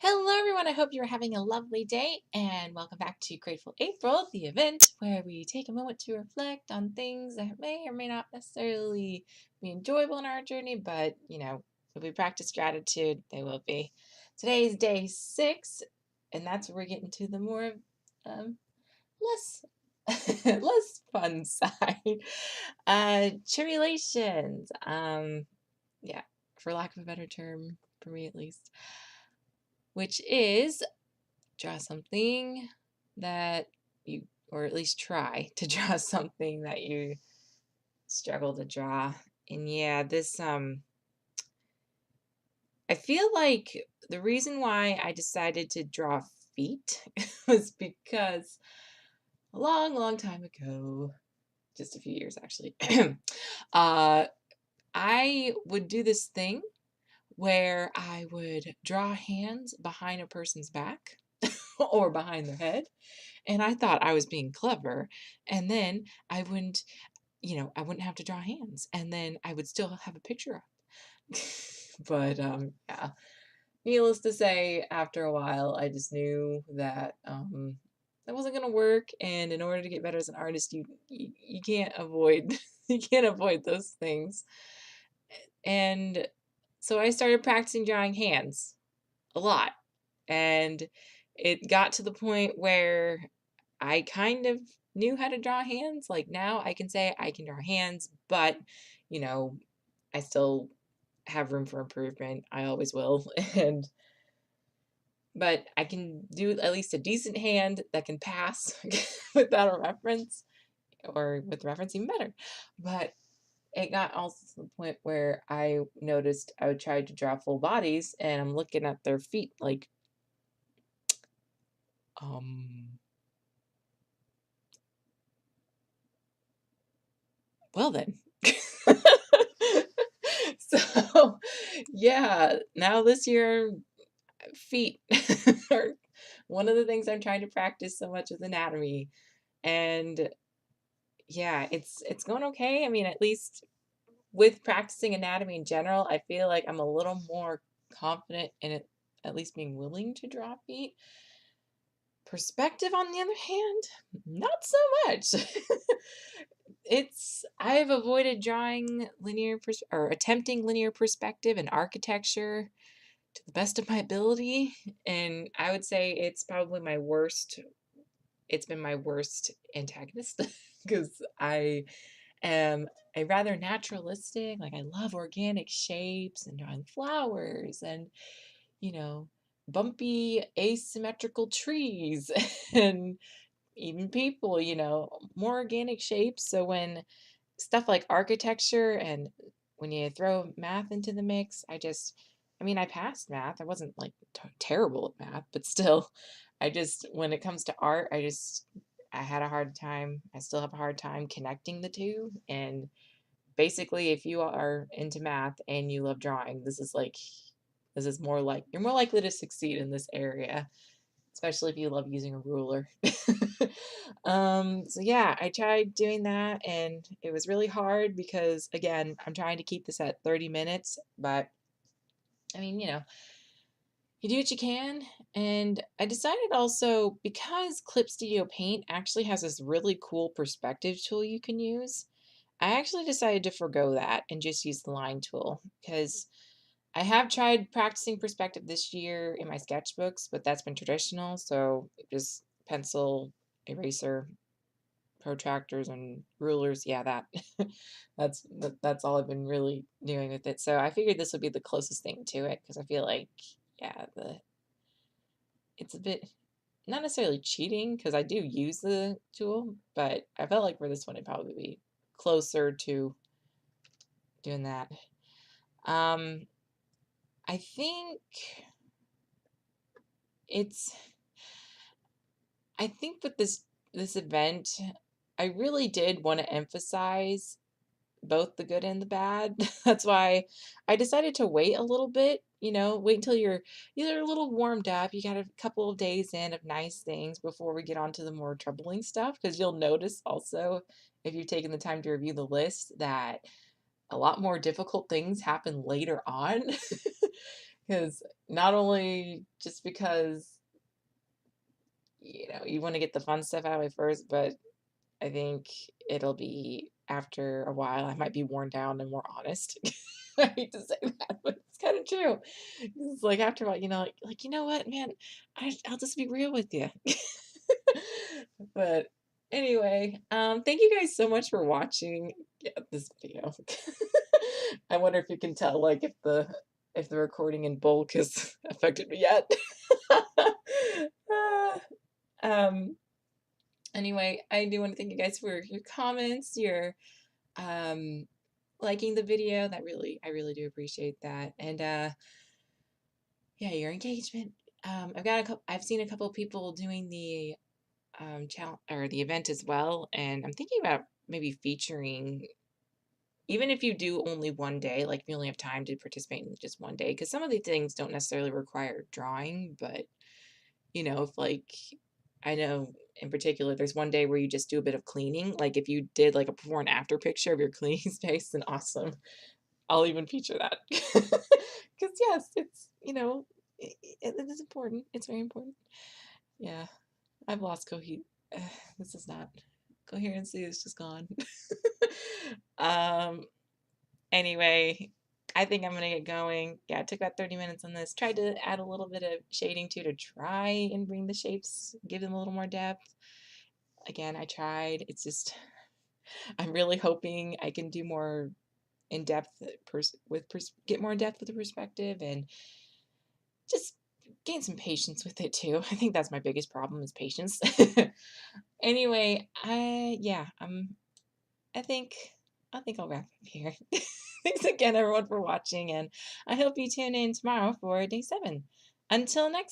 Hello, everyone. I hope you're having a lovely day, and welcome back to Grateful April, the event where we take a moment to reflect on things that may or may not necessarily be enjoyable in our journey, but if we practice gratitude, they will be. Today's day 6, and that's where we're getting to the more less less fun side. Tribulations. Yeah, for lack of a better term, for me at least, which is draw something that you, or at least try to draw something that you struggle to draw. And yeah, I feel like the reason why I decided to draw feet was because a long, long time ago, just a few years actually, uh, I would do this thing where I would draw hands behind a person's back or behind their head. And I thought I was being clever. And then I wouldn't, I wouldn't have to draw hands. And then I would still have a picture up. But yeah. Needless to say, after a while, I just knew that that wasn't gonna work. And in order to get better as an artist, you can't avoid you can't avoid those things. And so I started practicing drawing hands a lot. And it got to the point where I kind of knew how to draw hands. Like now I can say I can draw hands, but you know, I still have room for improvement. I always will. And but I can do at least a decent hand that can pass without a reference, or with reference even better. But it got also to the point where I noticed I would try to draw full bodies and I'm looking at their feet like, um, well then. So, yeah, now this year, feet are one of the things I'm trying to practice so much with anatomy. And yeah, it's going okay. I mean, at least with practicing anatomy in general, I feel like I'm a little more confident in it, at least being willing to draw feet. Perspective, on the other hand, not so much. I've avoided drawing or attempting linear perspective in architecture to the best of my ability, and I would say it's been my worst antagonist because I am a rather naturalistic, like I love organic shapes and drawing flowers and, you know, bumpy asymmetrical trees and even people, more organic shapes. So when stuff like architecture and when you throw math into the mix, I mean, I passed math. I wasn't like terrible at math, but still, when it comes to art, I had a hard time. I still have a hard time connecting the two. And basically, if you are into math and you love drawing, this is more like, you're more likely to succeed in this area, especially if you love using a ruler. So yeah, I tried doing that and it was really hard because again, I'm trying to keep this at 30 minutes, but I mean, you do what you can. And I decided also, because Clip Studio Paint actually has this really cool perspective tool you can use, I actually decided to forgo that and just use the line tool because I have tried practicing perspective this year in my sketchbooks, but that's been traditional. So just pencil, eraser, protractors, and rulers. Yeah, that's all I've been really doing with it. So I figured this would be the closest thing to it because I feel like, yeah, it's a bit not necessarily cheating because I do use the tool, but I felt like for this one it'd probably be closer to doing that. Um, I think it's I think with this event, I really did want to emphasize both the good and the bad. That's why I decided to wait a little bit, wait until you're either a little warmed up, you got a couple of days in of nice things before we get on to the more troubling stuff. Because you'll notice also, if you've taken the time to review the list, that a lot more difficult things happen later on. Because not only just because, you want to get the fun stuff out of it first, but I think it'll be after a while, I might be worn down and more honest. I hate to say that, but it's kind of true. It's like after a while, you know what, man, I'll just be real with you. But anyway, thank you guys so much for watching, this video. I wonder if you can tell, like, if the recording in bulk has affected me yet. Ah, um, Anyway, I do want to thank you guys for your comments, your um liking the video. I really do appreciate that. And yeah, your engagement. I've seen a couple of people doing the challenge or the event as well, and I'm thinking about maybe featuring, even if you do only one day, like if you only have time to participate in just one day, because some of the things don't necessarily require drawing, but if, like, I know in particular, there's one day where you just do a bit of cleaning. Like if you did like a before and after picture of your cleaning space, then awesome. I'll even feature that. Because yes, it is important. It's very important. Yeah, I've lost this is not coherency is just gone. um. Anyway, I think I'm gonna get going. Yeah, it took about 30 minutes on this. Tried to add a little bit of shading too to try and bring the shapes, give them a little more depth. Again, I tried. It's just I'm really hoping I can do more in depth get more in depth with the perspective and just gain some patience with it too. I think that's my biggest problem is patience. Anyway, I think I'll wrap up here. Thanks again everyone for watching, and I hope you tune in tomorrow for day 7. Until next